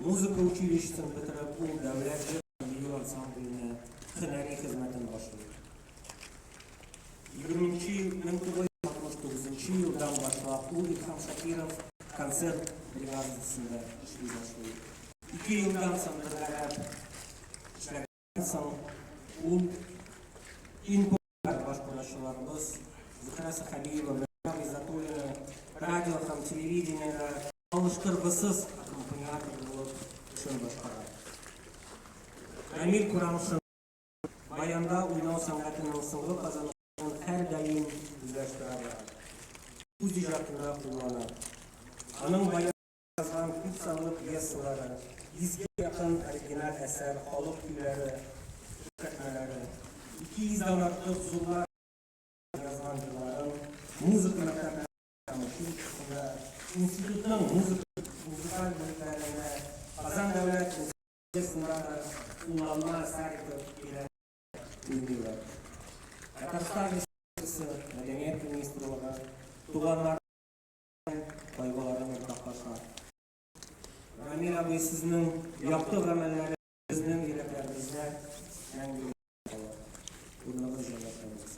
Muzika училищесini bitirib, u davlat milliy ansamblini hünəri xizmətini başlayır. 1969 yıldan başlayıp u İlham Şakirov konsert brigadasında işley başlayır. 2 yıldan sonra qarab işləgəndən sonra u başquraşılarımız Zıhra Saxabiyeva, Mehmet İzzatulina, radyo ham televideniyada alıştırgısız akkompanyator bo'lib işin başqaradi. Ramil Kuramshin bayanda o'ynav san'atining sing'i qozonishini har doim o'zlashtiradi. O'z ijodida qo'llanadi. Uning bayonida yozgan ko'p sonli pyesalari, 100 ga yaqin original asar, xalq kuylari, qatnalari, 200 dan ortiq huzurlar yozgan jilari, muzika maktablari, institutning muzikal bo'limlarini Qozon davlat universitetida ulama asar etib keladi. Tatariston Respublikasi Madaniyat ministrligi tumanlar qayg'ularini o'rtoqlashadi. Ramil abi sizning yoqtiq amallari bizning yuraqlarimizda yangi o'rnini joylashtiramiz.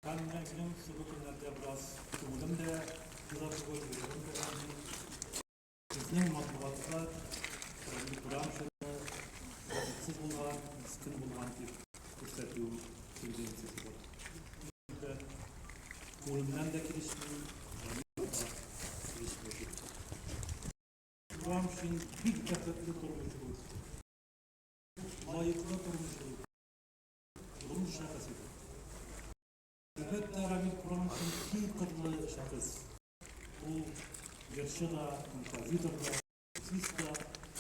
Ben benim sıvıklarında biraz kıldım da biraz koyuyorum. Bizim matbuatlar Kur'an şöyle siz bulan, sıkın bulan bir gösteriyor bildiğim sesi var. Kolumdan da girişmiyor, girişmiyor. Kur'an şöyle bir dikkatli kuruluşu olur. Layıklı kuruluşu olur. Kuruluş şakası. Elbette Ramil Kuramshin kim qadrli shaxs. U yarshida, kompozitörda, artistda,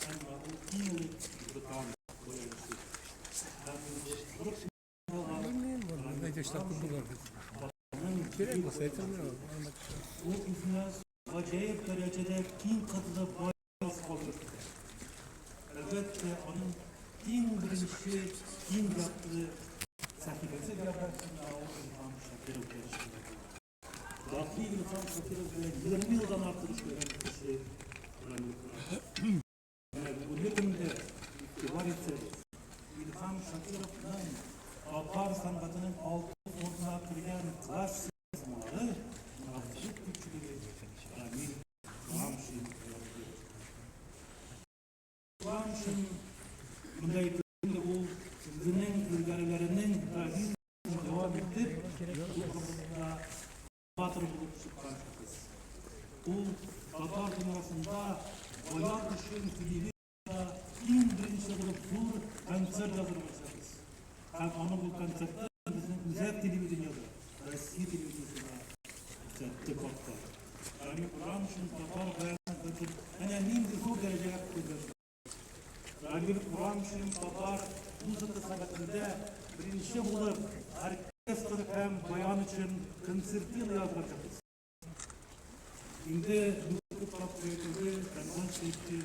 hamma u eng bitam bo'lishi. U iflos ajoyib darajada keng qadrli boylik qoldirdi. Albatta uning eng birinchi keng gapli sahifasi gapirishini İlham Şakirov geliştirdi. Dahi İlham Şakirov ve 20 yıldan artık işleyen kişi Ramil Kuramshin. Bu yönetimde itibar etseniz, İlham Shakirov'dan Apar sanatının altı fonuna kirgan klassik yazmaları nafzlik güçlüğü Ramil Kuramshin. Kuramshin bunday turda u o'zining ilgarilarinin devam ettirib, bu konuda batır bulup çıkan şahıs. Bu Tatar dünyasında bayan işin televizyonda en birinci bulup bu konser yazılmış şahıs. Hem onu bu konserde bizim özel televizyonda, Rusya televizyonda ücretti koptu. Yani Kuramshin Tatar bayanlardır. Önemli bir bu dereceye koyuyor. Ramil Kuramshin Tatar muzika sanatında birinci bulup orkestr hem bayan için konsertini yazmışız. Şimdi bu taraf üretimi kanal çekti.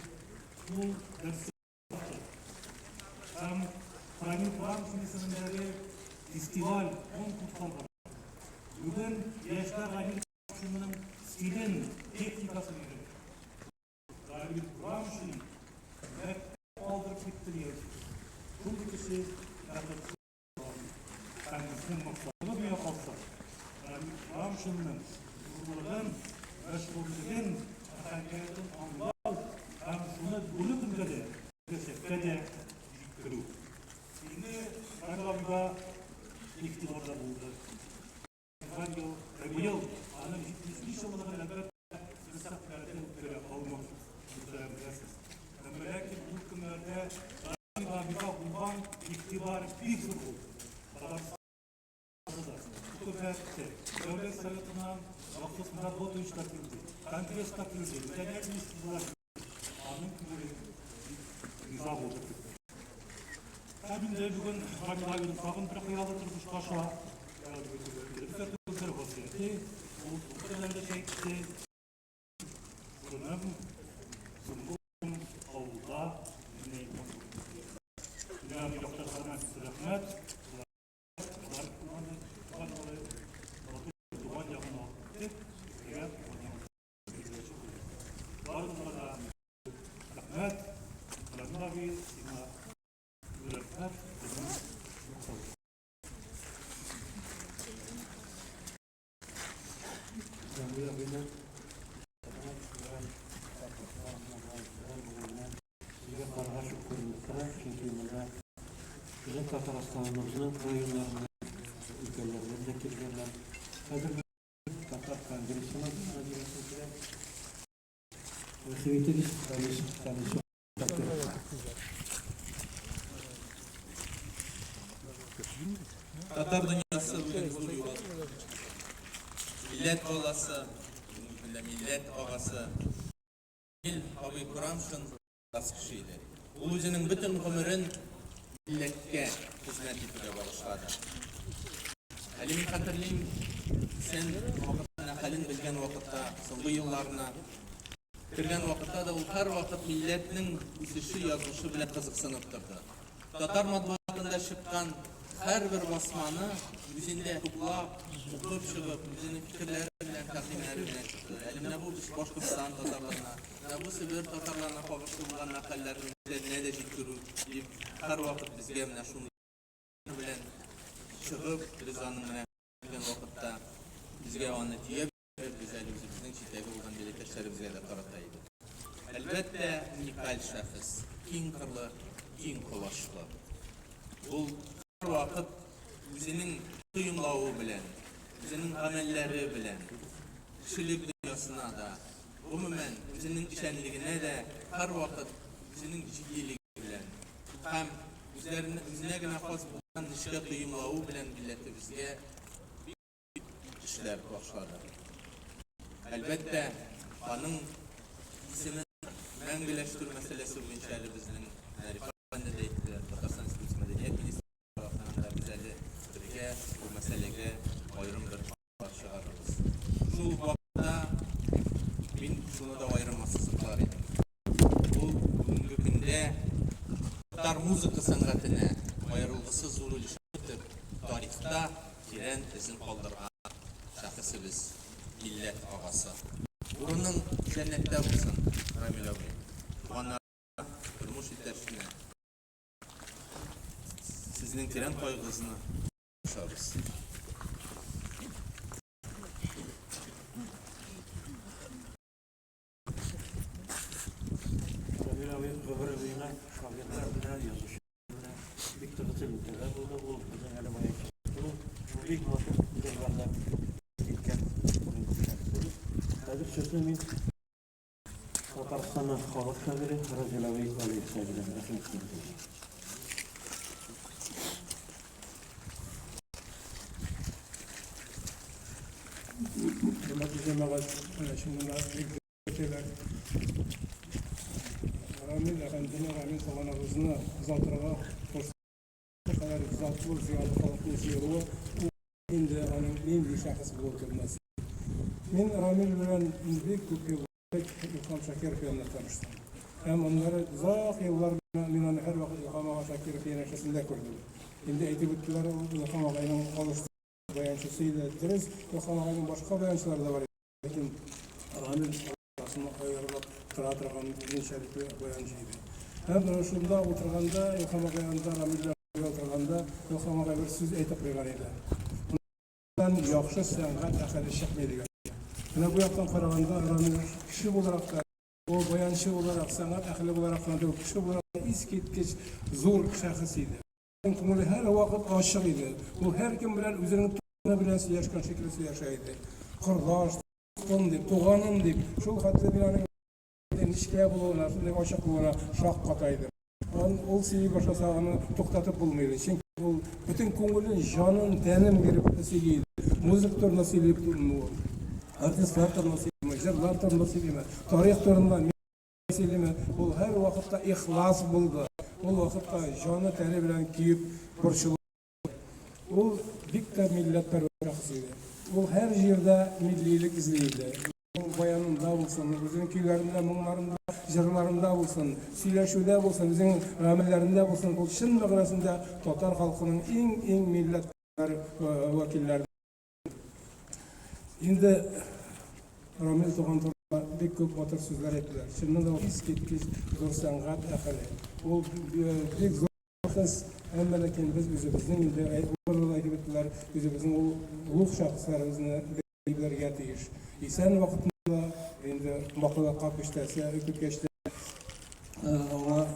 Bu dersi hem Ramil Kuramshin isimleri festival konkurslar var. Bugün yaşlar Ramil Kuramshin'in stilin teknikasını görüyor. Ramil Kuramshin kaldırıp gittiriyor. Bu kişi yaklaşık kendisinin maksatını bir yapalsa. Yani Kuramshin'in vurguların, meşgulluğun, efendiyetin anlar, hem şunu bulup de, teşekküde yıkırıyor. Şimdi Karabağ'da iktidarda buldu. Bu yıl, anın 75 yılına beraber fırsatlardan göre almak üzerindesiniz. Lakin bu günlerde Karabağ'da bulunan iktidarı bir zor oldu. Köpek'te Devlet Sayıtı'ndan Vakıf Murat işletildi. Kongres takıldı. Genel istihdar Amin Kudur'un imza oldu. Tabii de bugün Rabi'nin sağın bir kıyalı turmuş başa bir kızdır vaziyeti. Bu dönemde şeydi. Bunun sunduğum avluda yani Doktor Sarman Rahmet Bizim Tataristan'ımızın rayonlarına, ülkelerine de kirlenler. Hazır bir Tatar Kongresi'ne de Sevgili tanışı Tatar dünyası bugün zor yol. Millet olası, millet ağası, il abi Kur'an şun baskışıydı. O özünün bütün ömrün milletke hizmet etmeye başladı. Halimin hatırlayayım, sen vakıtına halin bilgen vakitte, son bu yıllarına kirgen vakitte da her vakit milletin üsüşü yazışı bile kızıksınıp durdu. Tatar matbuatında çıkan her bir basmanı üzerinde okup çıkıp, üzerine fikirleri bilen, takdimleri bilen çıktı. Elimde bu Başkırstan Tatarlarına, bu Sibir Tatarlarına kavuşturulan makalelerin üzerine de ciddiru deyip her vakit bizge mine şunu bilen çıkıp, Rıza'nın mine bilgen vakitte bizge anletiye güzel bizden çifteki olan birlikteşleri bize de karataydı. Elbette unikal şahıs, kin kırlı, kin kolaşlı. Bu her vakit bizinin duyumlağı bilen, bizinin amelleri bilen, kişilik dünyasına da, umumen bizinin işenliğine de her vakit bizinin ciddiliği bilen, hem üzerine gene has bulan nişke duyumlağı bilen milleti bizge işler başladı. Elbette onun ismin mengileştir meselesi bu inşallah bizinin rifakında deyikler, Tatarsan İslam'ın medeniyet ministri tarafından da güzelliği bu meseleye ayrım bir parça ararız. Şu vakıda bin şunu da ayrılmasızlıklar edin. Bu bugünkü günde Tatar müzik sanatına ayrılgısız zulülüştür. Tarihte giren izin kaldırgan şahısı biz, millet ağası. Burunun cennette olsun Ramil abi. Tuğanlara durmuş itersine sizin tren kaygısını yaşarız. Ramil abi öbürüne şagirdler bilen yazış. Bir tığıtı ülkeler burada bu bizim elemaya çıktı. Bu ilk vakit devlerler ilken bunun kuşakları. Hazır sözümün Tataristan'ın halk şagiri Ramil abi İsmail'i sevgilen. Nasıl istiyorsunuz? Hürmetli cemaat, şimdi şeyler Ramil Efendi'nin Ramil Tavanağızını azaltırağa koştuğu kadar azaltılı ziyarlı kalıplı ziyarlı şimdi onun bir şahıs bu oturması. Ben Ramil bilen büyük köpek İlham Şakirov yanına tanıştım. Hem onları uzak yıllar ben onu her vakit İlham Ağa Şakirov yaşasında gördüm. Şimdi eğitimlikleri İlham Ağa'nın oluştu. Bayançısıyla deriz, İlham Ağa'nın başka bayançıları da var. Lakin Ramil aslında ayarılıp kıraatırağın en şerifli bayancıydı. Hem şunda oturganda, İlham Ağa'nda, Ramil'le oturganda, İlham Ağa bir söz aytıp koygan edi. Bundan yaxşı sənət əxəli şəkməydi. Bu yaxdan qaraganda Ramil kişi olarak da, o bayançı olarak, sənət əxəli olarak da, kişi olarak da isketkeç zor şəxs idi. Kumuli her vakit aşık idi. O her kim bilen üzerine tuğanı bilen yaşkan şekilde yaşaydı. Kırlaş, tuğan deyip, tuğanım deyip, şu hatta bilen nişkeye buluna, aşık buluna şak kataydı. O seyi başa sağını toktatıp bulmaydı. Çünkü o bütün kumulun canın, tenin verip esiydi. Müzik türünde söyleyeyim, artistler türünde söyleyeyim, jırlar türünde söyleyeyim, tarih türünde söyleyeyim. Bu her vakitte ihlas buldu. Bu vakitte canı teni bilen kiyip burçulu. Bu dikkat milletler şahsıydı. Bu her yerde millilik izleydi. Bayanında olsun, bizim köylerinde, mumlarında, jırlarında olsun, söyleşüde olsun, bizim amellerinde olsun, bu şın mağarasında Tatar halkının en milletler vakilleri. Şimdi Ramil Tuğantur'la bir köp batır sözler ettiler. Şimdi de o isketkiz zor sanat akali. O bir zor kız, ama lakin biz özümüzün de orada ettiler, özümüzün o uluk şahıslarımızın bilgilerine teyiş. İnsan vaktinde endi makala kapıştası, ökütkeşte ona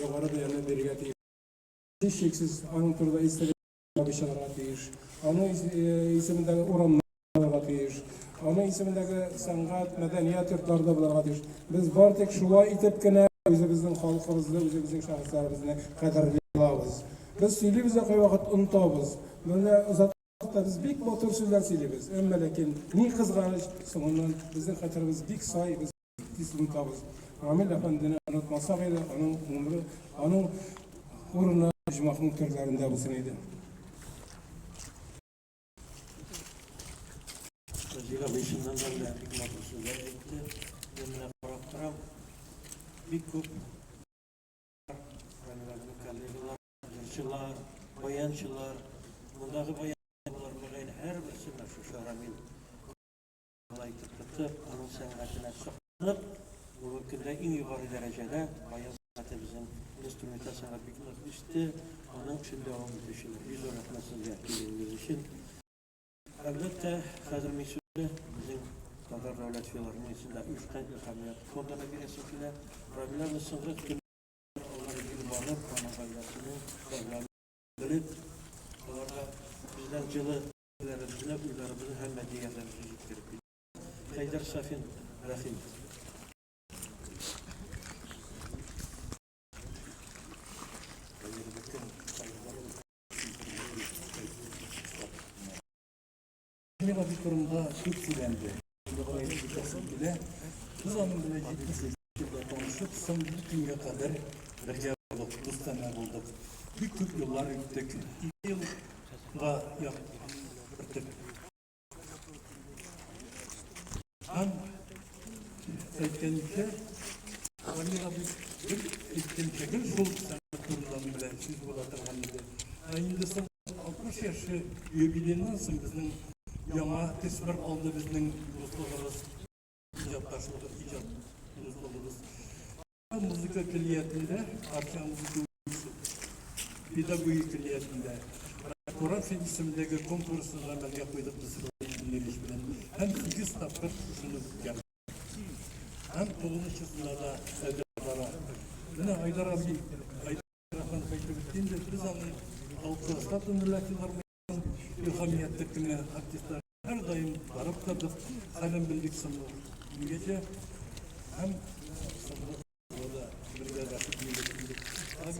yukarı dayanı birge teyiş. Hiç şeksiz onun turda istediği bir şeyler teyiş. Onun isimindeki oranlara teyiş. Onun isimindeki sanat, medeniyet yurtlarda bularga teyiş. Biz bartek şuva itip kine özümüzün halkımızı, özümüzün şahıslarımızı kaderleyemiz. Biz söyleyimiz de vakit unutabız. Böyle biz bik motor sözler söyleyimiz. Ama lakin ne kızganış sonundan bizim hatırımız bik say, biz unutabız. Ramil Efendi'ni unutmasak ile onun umru, onun uğruna cümahın türlerinde bulsun idi. Zira beşinden de bir motor sözler etti. Önüne bıraktıram. Bir köp kallegiler, jırçılar, bayançılar, bundaki bayançılar bugün her birisine şu Ramil kolaytıp tutup, onun sanatına saklanıp, bu ülkede en yukarı derecede bayan sanatı bizim instrumental sanat bitmişti. Onun için devam edişini, biz öğretmesiz yaptığımız için. Elbette hazır mesulü bizim Tatar devlet filarının içinde 3 tane ilhamiyat koduna bir esasıyla Rabilerle sınırı onları bir bağlı kanallarını programı bilip onlara bizden cılı üylerimizle uylarımızın hem medyaylarımızı yüktirip Haydar Safin Rahim. Bir durumda çok söylendi. Biz onunla ciddi konuşup son bir güne kadar birlikte olduk, dostane bulduk. Bir köp yıllar gittik. 2 yılda yaptık. Ben etkenlikle Ramil abi bir etkenlikle sol sanat turlarını bilen siz bulatırhanlıdır. Şimdi son 60 yaşı üyebiliğinden sonra bizim Yama tesbir aldı bizden dostlarımız, icatlaşmadır, dostlarımız. Müzika külliyetinde, arka müzika pedagoji külliyetinde, Kur'an Film isimindeki konkursunda amelge koyduk biz bilen. Hem 8 tapır şunu geldi. Hem 9. sırada Seydar'a. Yine Haydar abi, Haydar Efendi beklemiştiğinde biz onun alkışlar milletçiler ilhamiyetlikine artistler her daim varıp da biz kalem bildik sanırım. Bu gece hem sanırım orada bir de rakip milletçilik. Abi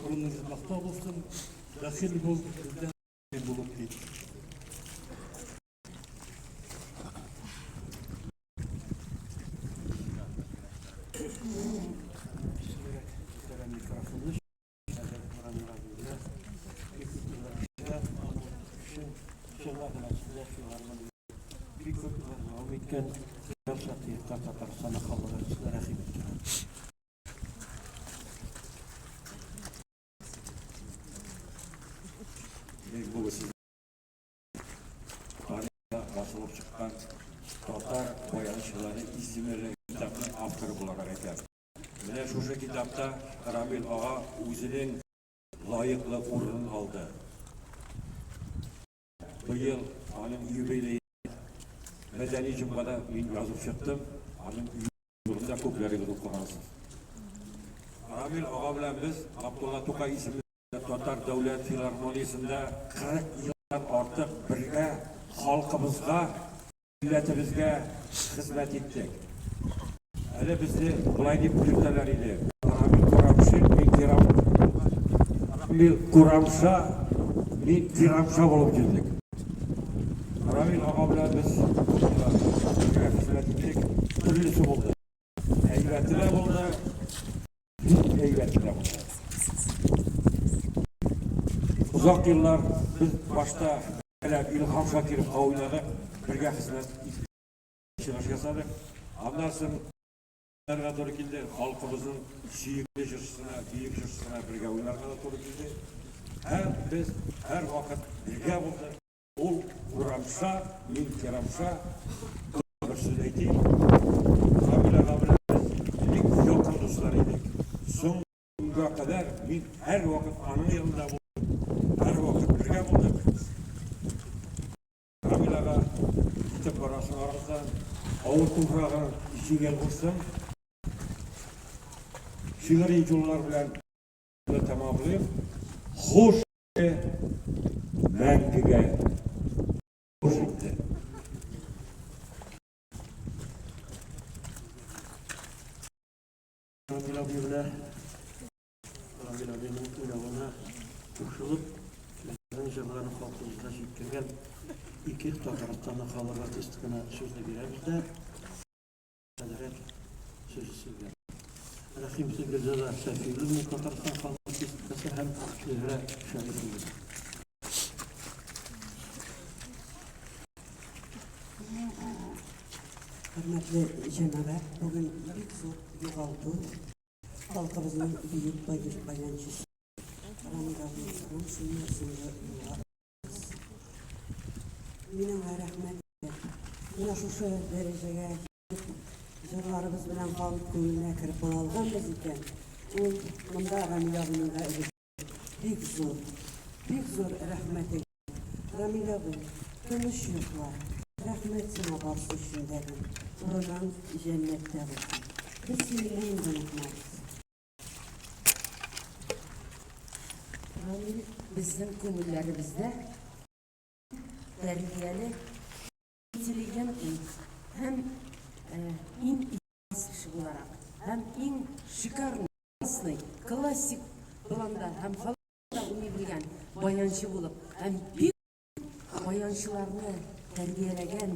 kurunuz maktab olsun, dahil bul, bizden bulup değil. Bu sizin tarihte basılıp çıkan Tatar bayançıları isimleri kitabının avtörü bularak eker. Yine şu kitapta Ramil Ağa özünün layıklı uğrunu aldı. Bu yıl onun yübeyleyi Medeni Cumhur'da yazıp çıktım. Onun yübeyleğinde köpleri okunarsın. Ramil Ağa bilen biz Abdullah Tokay isimli Tatar Devlet Filarmoniyasında 40 yıldan artık birge halkımızga, milletimizge hizmet ettik. Hele bizi bulay deyip bilirler idi. Ramil Kuramşa bulup girdik. yıllar biz başta İlham Şakir'in oynadık. Birge hizmet işler yasadık. Ondan sonra doğru geldi. Halkımızın süyükli jürsüne, büyük jürsüne birge oylarına doğru geldi. Hem biz her vakit birge bulduk. Ol uğramışsa, min keramsa bir söz eyteyim. Ramile biz yakın dostlarıydık. Son günge kadar min her vakit anın yanında buldum. Her vakit birge bulduk. Ramile'ga gitip barasın arasından ağır toprağın işi gel olsun. Şiiri yollar bilen tamamlayıp hoş Мәңгіге hoş etti. Ramil abinin uylağına koşulup sözlerin jırlarını halkımızda şükürgen iki Tataristan halk artistliğine sözle gireriz de adalet sözü söyler. Rahimse Gülzada Şefirli Tataristan halk artistliğine hem şehre şairimiz. Hürmetli Cenab-ı bugün büyük zor yoğaldı. Halkımızın büyük bayancısı. Ramil abimizin sınırsızlığı benim rahmet yine şu dereceye jırlarımız bilen halk köyüne kirip algan biz iken o bunda Ramil abinin büyük zor rahmet Ramil abi konuş yoklar rahmetine barsın şimdiden oradan cennette olsun biz seni unutmayız. Ramil bizden kömürlerimizde terbiyeli yetirilen hem in ihsası olarak hem in şikarlı klasik planda hem halkta uyuyabilen bayançı bulup hem büyük bayançılarını terbiyelegen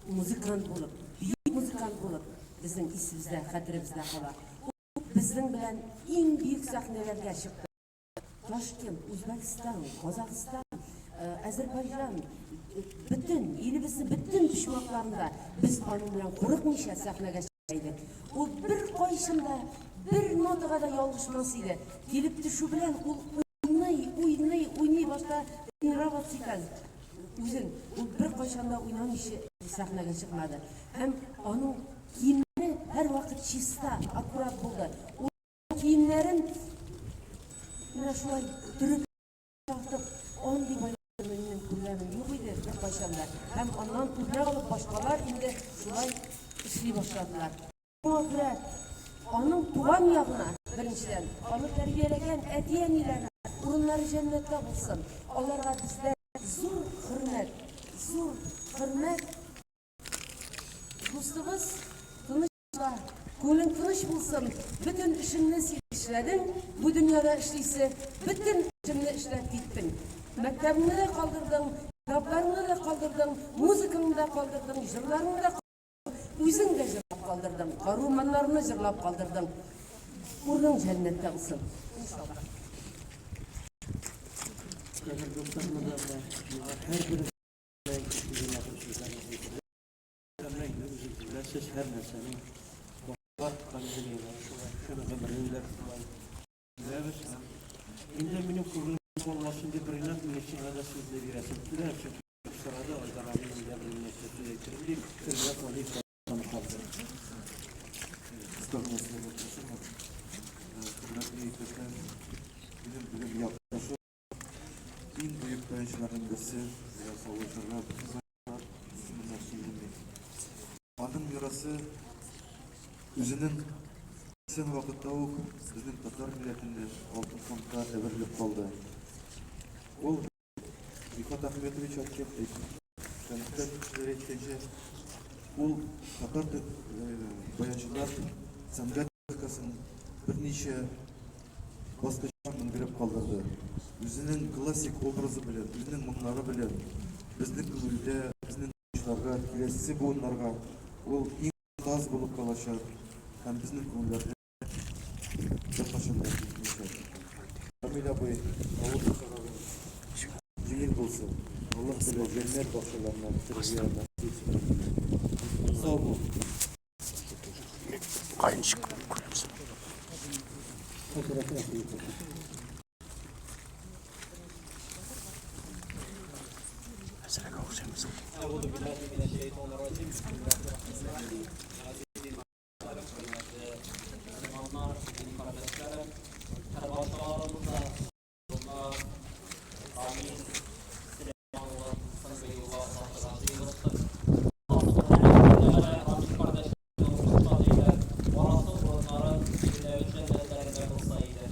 muzikant bulup büyük muzikant bulup bizden ismimizde, hatirimizde kalar. Bizden bilen en büyük sahnelerge çıktı. Toshkent, O'zbekiston, Qozog'iston, Ozarbayjon, bütün elimizning bütün pishmoqlarida biz onun bilan qo'rqmaycha sahnaga chiqaydik. U bir qo'yishimda, bir notaga da yolg'ishmas edi. Kelibdi shu bilan u o'ynay boshqa innovatsiyalar. O'zin u bir qachonda o'ynamaycha sahnaga chiqmadi. Ham onun kiyimlari har vaqt chista, akkurat bo'ldi. U kiyimlarin mana shulay turib tortib onday bayramlarning kunlari yo'q edi bir qachonda. Ham ondan turna olib boshqalar endi shulay ishlay boshladilar. Shunga onun tugan yog'ini birinchidan onu tarbiyalagan ati-onalarni o'rinlari jannatda bo'lsin. Ularga bizlar zo'r hurmat do'stimiz tinchlar ko'ngling tinch bo'lsin. Bütün ishingni ishlading, bu dunyoda ishlaysa, bütün ishingni ishlab ketding. Maktabingni da qoldirding, kitoblaringni da qoldirding, muzikangni da qoldirding, jurlaringni da o'zing da jurlab qoldirding, romanlarni jurlab qoldirding. O'rning jannatda bo'lsin. Inshaalloh. Kadar dostlarımıza da her biri siz her meselenin var kanıdıyla şunu ömürler var. Evet. İnce benim kurulum olmasın diye birinden minnesine de sizle bir resim tutar. Çünkü sırada Aydaram'ın bir minnesine getirildi. Kırıya polis sana kaldı. Mustafa bilim yaklaşık en büyük bayançların birisi veya savaşlarlar Adım yöresi özünün sen vakitte o bizden Tatar milletinde altın fonda evrilip kaldı. O Rifat Ahmetoviç Akçep'te tanıklar kişileri etkince o Tatar bayançılar sanat arkasının bir neçe baskıçlarının verip kaldırdı. Özünün klasik obrazı bilen, özünün mınları bilen, bizden kılıyla, bizden kuşlarga, kilesi boğunlarga o en az bulup kalaşar. Hem bizden konularda bir başında yaşar. Ramil abi, avul sarabın cimil bulsun. Allah böyle cennet bahçelerine bitirip yerden geçsin. Sağ ol. Fotoğrafı yapayım. أعوذ بالله من الشيطان الرجيم بسم الله الرحمن الرحيم عزيزي Müslümanlar, sevgili kardeşlerim, her başlarımızda bunlar amin, Süleymanlar, Sanbeyullah, Sanbeyullah, Allah subhanahu wa ta'ala, amin kardeşlerim, ruhsatıyla, orası onların cennetlerinde olsaydı.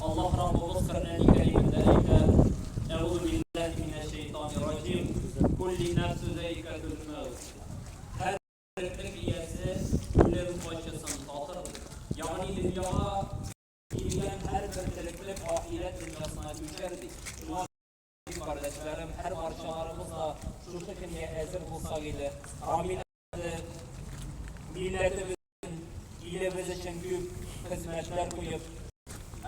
Allah Rabbimiz Kur'an-ı Kerim'de eyler, Eûzu billahi mineşşeytanirracim, kulli nefsü zâikatul mevt. Her tiriklik iyesi ölüm başlasın tatır. Yani dünyaya girgen her bir tiriklik ahiret dünyasına düşerdi. Şuna kardeşlerim, her parçalarımız da şu şekilde hazır bulsa ile Rabbimiz milletimizin iyiliğimiz için büyük hizmetler koyup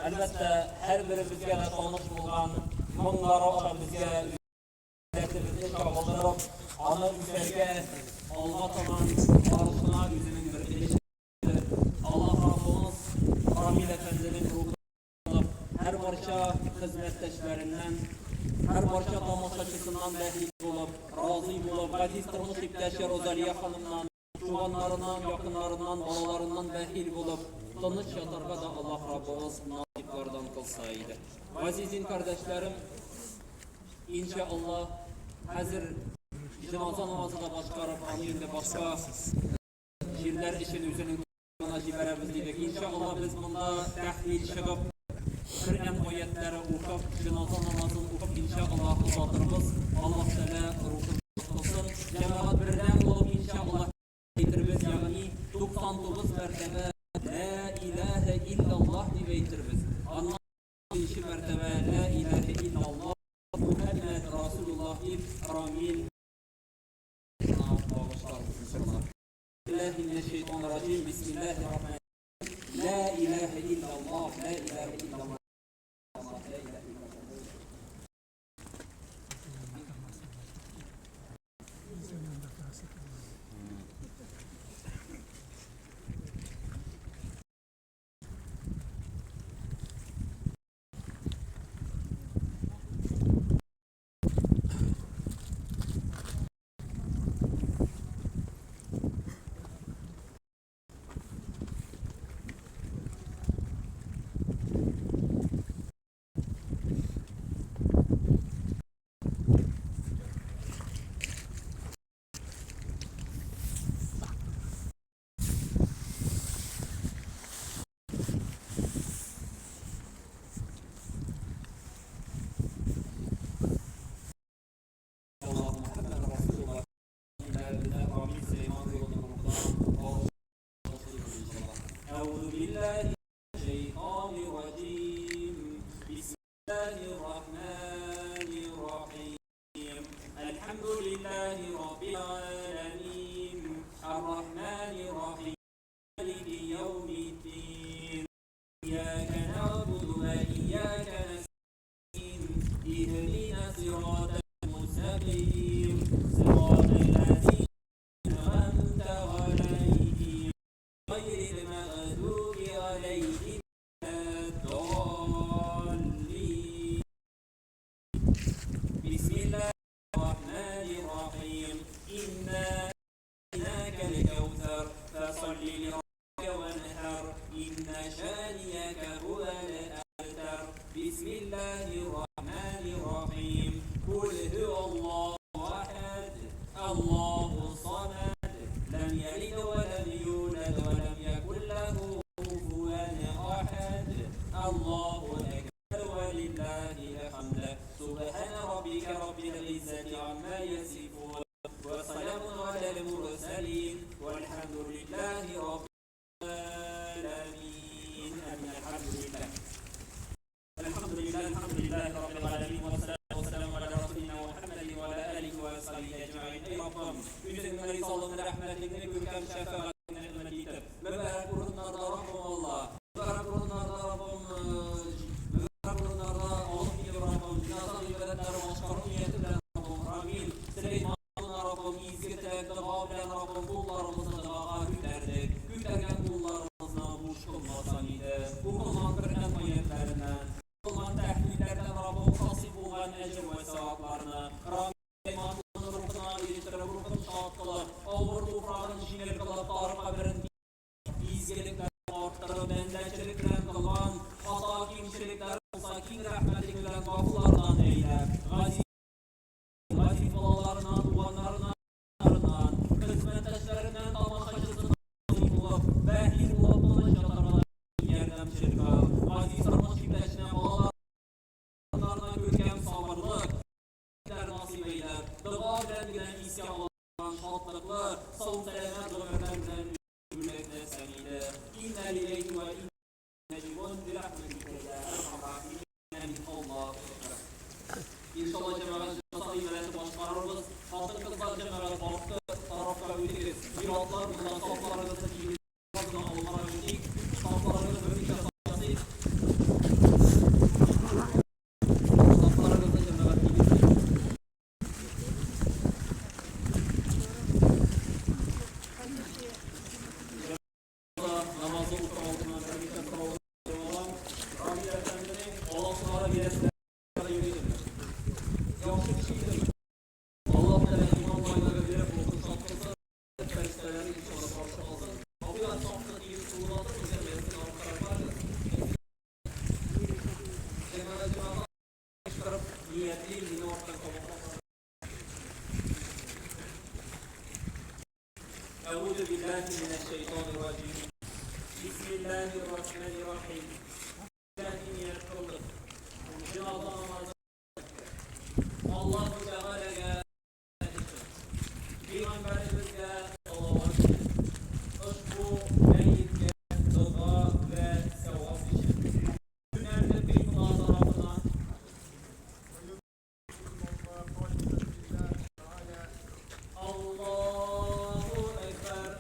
elbette her birimizge de tanış bulgan bunlara bizge milletimizi çabalarıp ana üzerine Allah talan arasına yüzünün bir Allah Rabbimiz Ramil Efendi'nin ruhunu her parça hizmetteşlerinden, her parça tamaşaçısından dahil olup, razı olup, aziz tırmış iptaşlar Rozaliye Hanım'dan, çobanlarından, yakınlarından, balalarından dahil olup, tanış yatarga da Allah Rabbimiz nasiplerden kılsaydı. Azizin kardeşlerim, inşallah hazır cenaze namazına başkarıp, aminde başka şirler için üzerinin nasiplerimiz dedik. İnşallah biz bunda tahlil çıkıp, Kur'an ayetleri okup, cenaze namazını okup inşallah uzatırız. Allah Teala ruhunu kılsın. Cemaat birden olup inşallah getiririz. Yani 99 mertebe La ilahe illallah diye getiririz. Anlamı işi mertebe La ilahe illallah Muhammed Resulullah Ramil Bismillahirrahmanirrahim. Bismillahirrahmanirrahim. La ilahe illallah. La ilahe illallah. ruhuna, Ramil Eymanlı'nın ruhuna, ilişkileri ruhunu şahat kılıp, ağır toprağın işini kılıp, tarı kabirin izgelikler ortları, bendençilikler kılvan, hata kimçilikler olsa, king rahmetlikler kapılardan eyle, Gazi balalarına, duvanlarına, hizmetleşlerinden tamaşacısına bulup, behir bulup, bunu çatarına yardımcılık al. Gazi sarmış kimleşine balalarına görkem sabırlık, nasip eyler. Dığa bilen bilen isyan olan şatlıklı, sağ selamet ömürden bilen ürmekle seniydi. İnne lileyhi ve inne cibun birahmetlikle erhamrahim. Allah. İnşallah cemaat sayıları başlarımız, altın kızlar cemaat farklı tarafta öderiz. Miratlar bundan saflarınızı gibi onlara ödedik. Saflarınızı ödeyince sayasıyız. Saflarınızı cemaat gibi. Namazı oturaldığına birlikte sağolun. Ramil Efendi'nin olasılara gelesine yaxshi kishiydir. Alloh bilan iymon boylariga berib ruhini sotqizib, farishtalarni inshaalloh qarshi olsin. Obidan sotqizib yil sunnatni bizga bersin orqalarga. Jemaat chiqarib niyatli dini orqadan qo'moqqa. أعوذ بالله من الشيطان الرجيم. بسم الله الرحمن الرحيم. Allah Teala'ya Peygamberimizge salavat ushbu meyitga duo ve sevap için günlerde Beytullah tarafından Allahu Ekber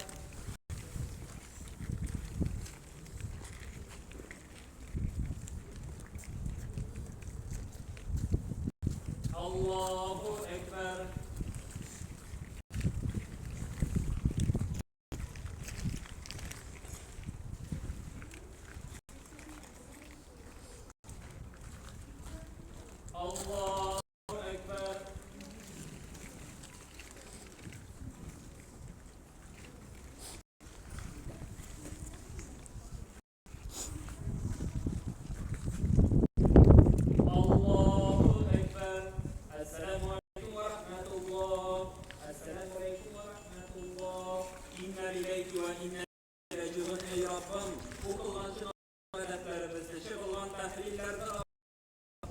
Allahu Ekber Allahu Ekber Allahu Ekber Esselamu Aleyküm ve Rahmetullah Esselamu Aleyküm ve Rahmetullah İnne lileyhi ve inne raciun ey Rabbim bu kılgan şinayetlerimizde şıkılgan tehlillerde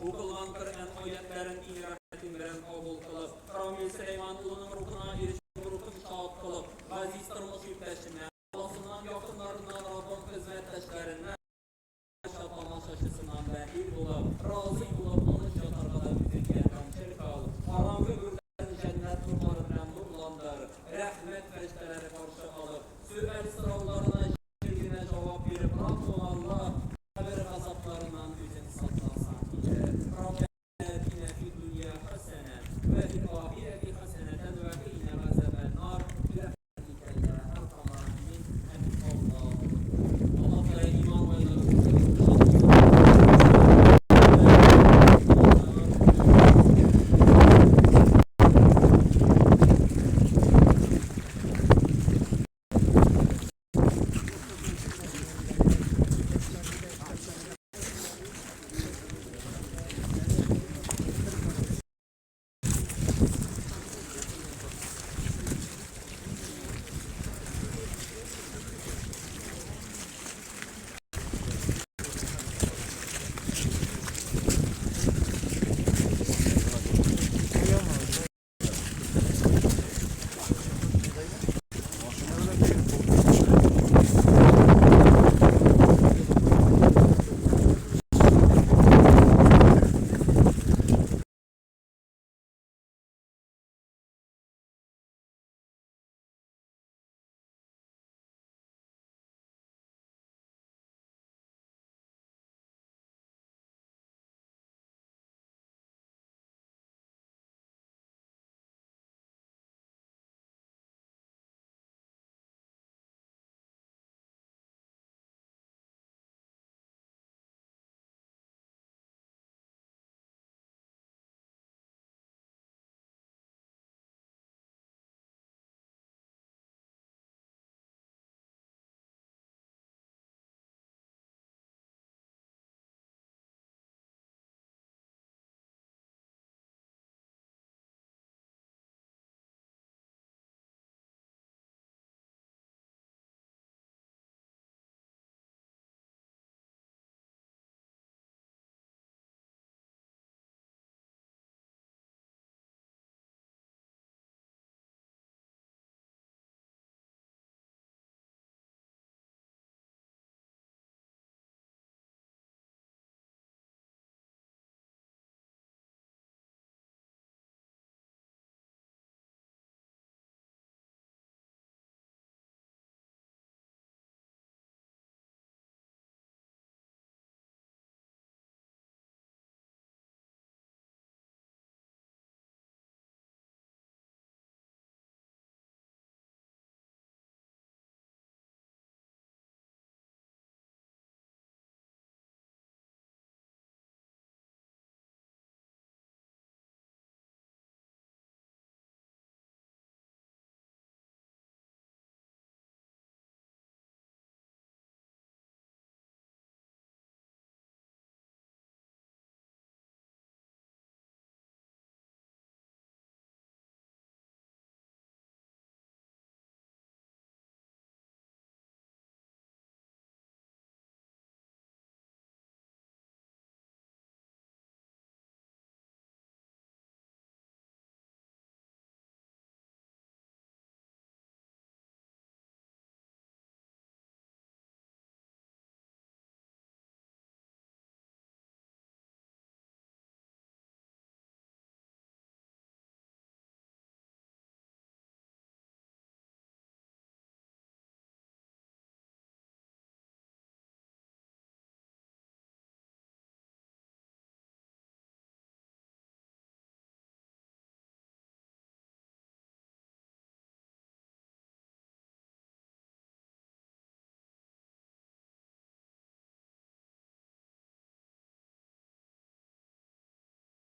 bu kılgan Kur'an ayetlerin iyi rahmetin bilen kabul kılıp Ramil Süleymanlı'nın ruhuna erişip ruhunu şahat kılıp aziz tırmız yükleşine Allah'ından yakınlarından Rabbim hizmetleşlerinden şapanan şaşısından behir olup razı olup onun şatarına bizim yardımcılık al haramı gürden cennet nurlarından nurlandır rahmet ferişteleri karşı alıp sü'el sıra